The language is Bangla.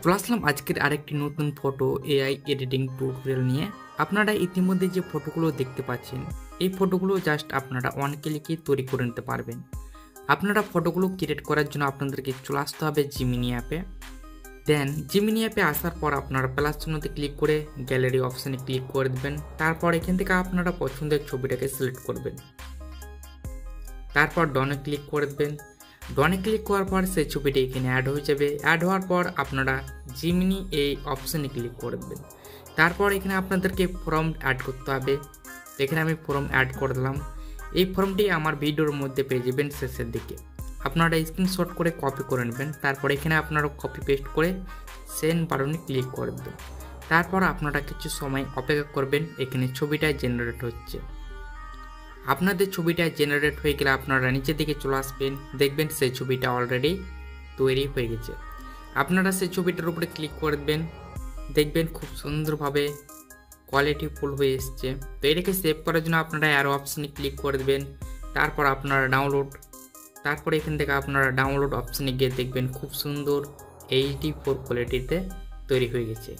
চলে আসলাম আজকের আরেকটি নতুন ফটো এআই এডিটিং টিউটোরিয়াল নিয়ে। আপনারা ইতিমধ্যে যে ফটোগুলো দেখতে পাচ্ছেন, এই ফটোগুলো জাস্ট আপনারা ওয়ান ক্লিকে তৈরি করে নিতে পারবেন। আপনারা ফটোগুলো ক্রিয়েট করার জন্য আপনাদেরকে চলে আসতে হবে জিমিনি অ্যাপে। দেন জিমিনি অ্যাপে আসার পর আপনারা প্লাস চিহ্নতে ক্লিক করে গ্যালারি অপশানে ক্লিক করে দেবেন। তারপর এখান থেকে আপনারা পছন্দের ছবিটাকে সিলেক্ট করবেন। তারপর ডনে ক্লিক করে দেবেন। ডনে ক্লিক করার পর সেই ছবিটি এখানে অ্যাড হয়ে যাবে। অ্যাড হওয়ার পর আপনারা জিমিনি এই অপশানে ক্লিক করে দেবেন। তারপর এখানে আপনাদেরকে ফর্ম অ্যাড করতে হবে। এখানে আমি ফর্ম অ্যাড করে দিলাম। এই ফর্মটি আমার ভিডিওর মধ্যে পেয়ে যাবেন শেষের দিকে। আপনারা স্ক্রিনশট করে কপি করে নেবেন। তারপর এখানে আপনারা কপি পেস্ট করে সেন্ড বাটনে ক্লিক করে দেবেন। তারপর আপনারা কিছু সময় অপেক্ষা করবেন। এখানে ছবিটা জেনারেট হচ্ছে। আপনাদের ছবিটা জেনারেট হয়ে গেলে আপনারা নিচের দিকে চলে আসবেন, দেখবেন সেই ছবিটা অলরেডি তৈরি হয়ে গেছে। আপনারা সেই ছবিটার উপরে ক্লিক করে দেবেন, দেখবেন খুব সুন্দরভাবে কোয়ালিটিফুল হয়ে এসছে। তো এটাকে সেভ করার জন্য আপনারা অ্যারো অপশানে ক্লিক করে দেবেন। তারপর আপনারা তারপর এখান থেকে আপনারা ডাউনলোড অপশানে গিয়ে দেখবেন খুব সুন্দর 84 কোয়ালিটিতে তৈরি হয়ে গেছে।